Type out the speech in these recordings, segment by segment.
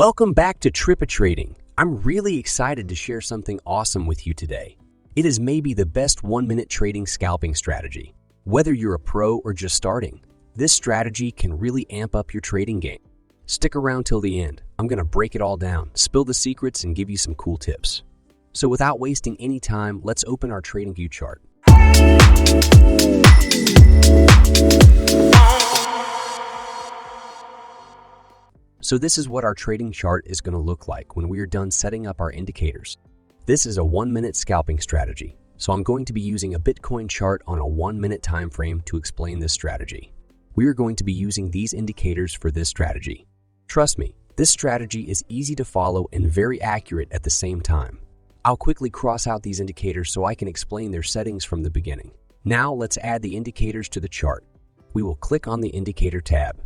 Welcome back to Trading. I'm really excited to share something awesome with you today. It is maybe the best 1-minute trading scalping strategy. Whether you're a pro or just starting, this strategy can really amp up your trading game. Stick around till the end. I'm going to break it all down, spill the secrets, and give you some cool tips. So without wasting any time, let's open our TradingView chart. So this is what our trading chart is going to look like when we are done setting up our indicators. This is a 1-minute scalping strategy, so I'm going to be using a Bitcoin chart on a 1-minute time frame to explain this strategy. We are going to be using these indicators for this strategy. Trust me, this strategy is easy to follow and very accurate at the same time. I'll quickly cross out these indicators so I can explain their settings from the beginning. Now let's add the indicators to the chart. We will click on the Indicator tab.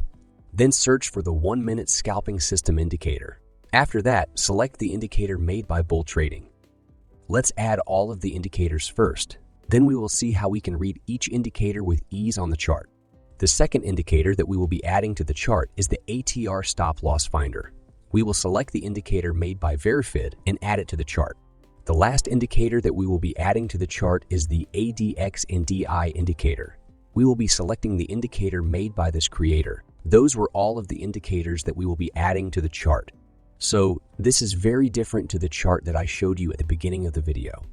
Then search for the 1-minute scalping system indicator. After that, select the indicator made by Bull Trading. Let's add all of the indicators first. Then we will see how we can read each indicator with ease on the chart. The second indicator that we will be adding to the chart is the ATR stop loss finder. We will select the indicator made by Verifid and add it to the chart. The last indicator that we will be adding to the chart is the ADX and DI indicator. We will be selecting the indicator made by this creator. Those were all of the indicators that we will be adding to the chart. So this is very different to the chart that I showed you at the beginning of the video.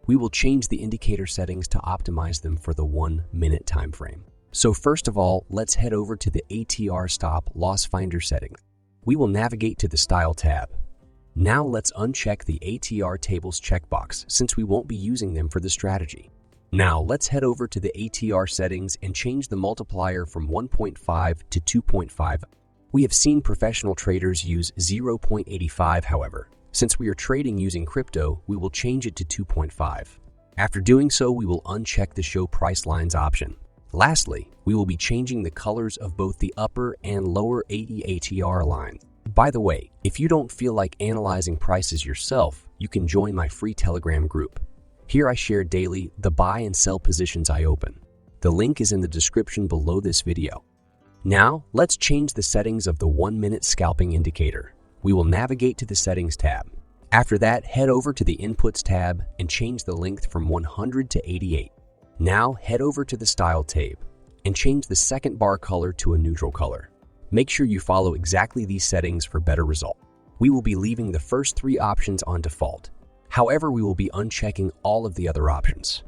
We will change the indicator settings to optimize them for the 1-minute time frame. So first of all, let's head over to the ATR stop loss finder settings. We will navigate to the Style tab. Now let's uncheck the ATR tables checkbox since we won't be using them for the strategy. Now let's head over to the ATR settings and change the multiplier from 1.5 to 2.5. We have seen professional traders use 0.85, however. Since we are trading using crypto, we will change it to 2.5. After doing so, we will uncheck the Show Price Lines option. Lastly, we will be changing the colors of both the upper and lower ATR lines. By the way, if you don't feel like analyzing prices yourself, you can join my free Telegram group. Here I share daily the buy and sell positions I open. The link is in the description below this video. Now, let's change the settings of the 1-minute scalping indicator. We will navigate to the Settings tab. After that, head over to the Inputs tab and change the length from 100 to 88. Now, head over to the Style tab and change the second bar color to a neutral color. Make sure you follow exactly these settings for better result. We will be leaving the first 3 options on default. However, we will be unchecking all of the other options.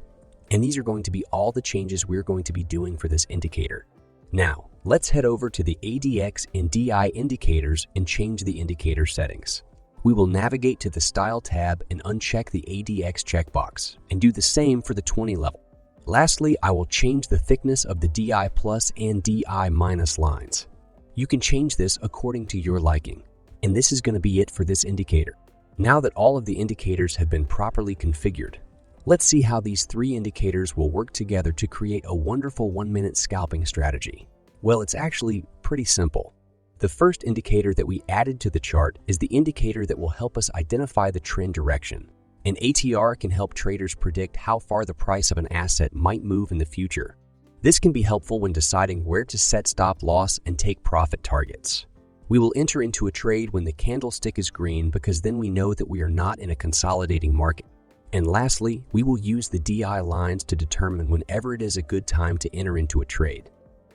And these are going to be all the changes we're going to be doing for this indicator. Now, let's head over to the ADX and DI indicators and change the indicator settings. We will navigate to the Style tab and uncheck the ADX checkbox and do the same for the 20 level. Lastly, I will change the thickness of the DI plus and DI minus lines. You can change this according to your liking. And this is going to be it for this indicator. Now that all of the indicators have been properly configured, let's see how these 3 indicators will work together to create a wonderful 1-minute scalping strategy. Well, it's actually pretty simple. The first indicator that we added to the chart is the indicator that will help us identify the trend direction. An ATR can help traders predict how far the price of an asset might move in the future. This can be helpful when deciding where to set stop loss and take profit targets. We will enter into a trade when the candlestick is green because then we know that we are not in a consolidating market. And lastly, we will use the DI lines to determine whenever it is a good time to enter into a trade.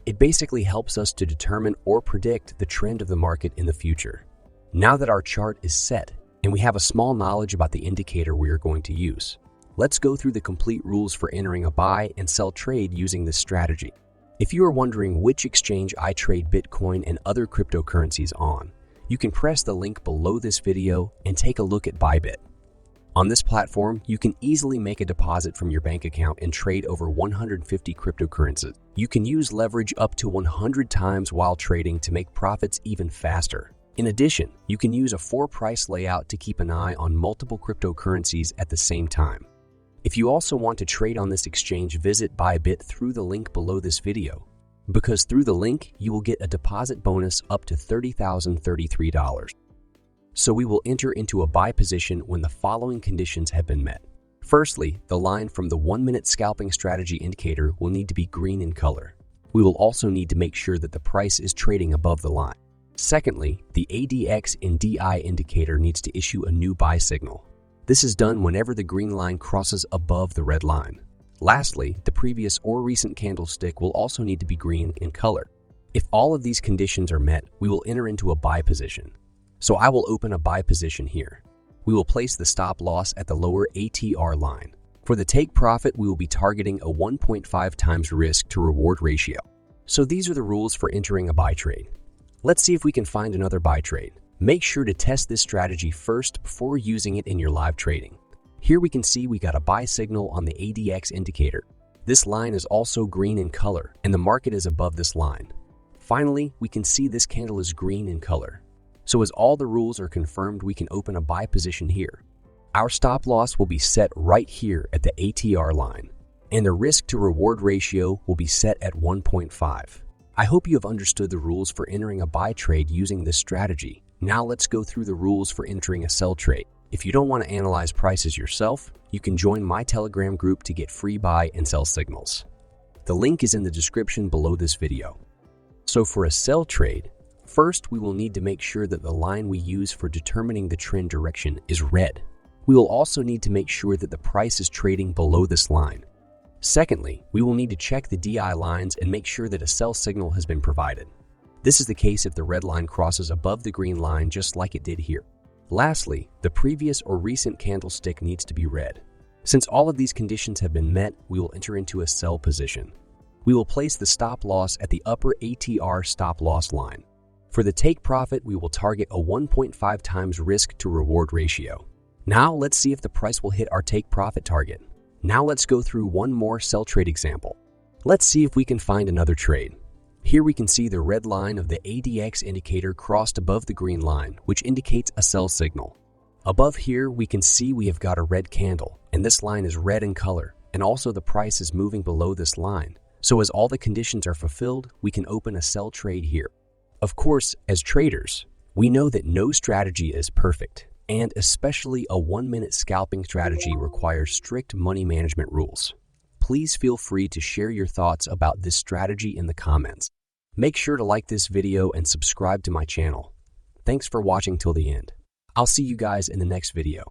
It basically helps us to determine or predict the trend of the market in the future. Now that our chart is set and we have a small knowledge about the indicator we are going to use, let's go through the complete rules for entering a buy and sell trade using this strategy. If you are wondering which exchange I trade Bitcoin and other cryptocurrencies on, you can press the link below this video and take a look at Bybit. On this platform, you can easily make a deposit from your bank account and trade over 150 cryptocurrencies. You can use leverage up to 100 times while trading to make profits even faster. In addition, you can use a 4-price layout to keep an eye on multiple cryptocurrencies at the same time. If you also want to trade on this exchange, visit Bybit through the link below this video, because through the link, you will get a deposit bonus up to $30,033. So we will enter into a buy position when the following conditions have been met. Firstly, the line from the 1-minute scalping strategy indicator will need to be green in color. We will also need to make sure that the price is trading above the line. Secondly, the ADX and DI indicator needs to issue a new buy signal. This is done whenever the green line crosses above the red line. Lastly, the previous or recent candlestick will also need to be green in color. If all of these conditions are met, we will enter into a buy position. So I will open a buy position here. We will place the stop loss at the lower ATR line. For the take profit, we will be targeting a 1.5 times risk to reward ratio. So these are the rules for entering a buy trade. Let's see if we can find another buy trade. Make sure to test this strategy first before using it in your live trading. Here we can see we got a buy signal on the ADX indicator. This line is also green in color, and the market is above this line. Finally, we can see this candle is green in color. So as all the rules are confirmed, we can open a buy position here. Our stop loss will be set right here at the ATR line, and the risk to reward ratio will be set at 1.5. I hope you have understood the rules for entering a buy trade using this strategy. Now let's go through the rules for entering a sell trade. If you don't want to analyze prices yourself, you can join my Telegram group to get free buy and sell signals. The link is in the description below this video. So for a sell trade, first we will need to make sure that the line we use for determining the trend direction is red. We will also need to make sure that the price is trading below this line. Secondly, we will need to check the DI lines and make sure that a sell signal has been provided. This is the case if the red line crosses above the green line just like it did here. Lastly, the previous or recent candlestick needs to be red. Since all of these conditions have been met, we will enter into a sell position. We will place the stop loss at the upper ATR stop loss line. For the take profit, we will target a 1.5 times risk to reward ratio. Now let's see if the price will hit our take profit target. Now let's go through one more sell trade example. Let's see if we can find another trade. Here we can see the red line of the ADX indicator crossed above the green line, which indicates a sell signal. Above here, we can see we have got a red candle, and this line is red in color, and also the price is moving below this line. So as all the conditions are fulfilled, we can open a sell trade here. Of course, as traders, we know that no strategy is perfect, and especially a 1-minute scalping strategy requires strict money management rules. Please feel free to share your thoughts about this strategy in the comments. Make sure to like this video and subscribe to my channel. Thanks for watching till the end. I'll see you guys in the next video.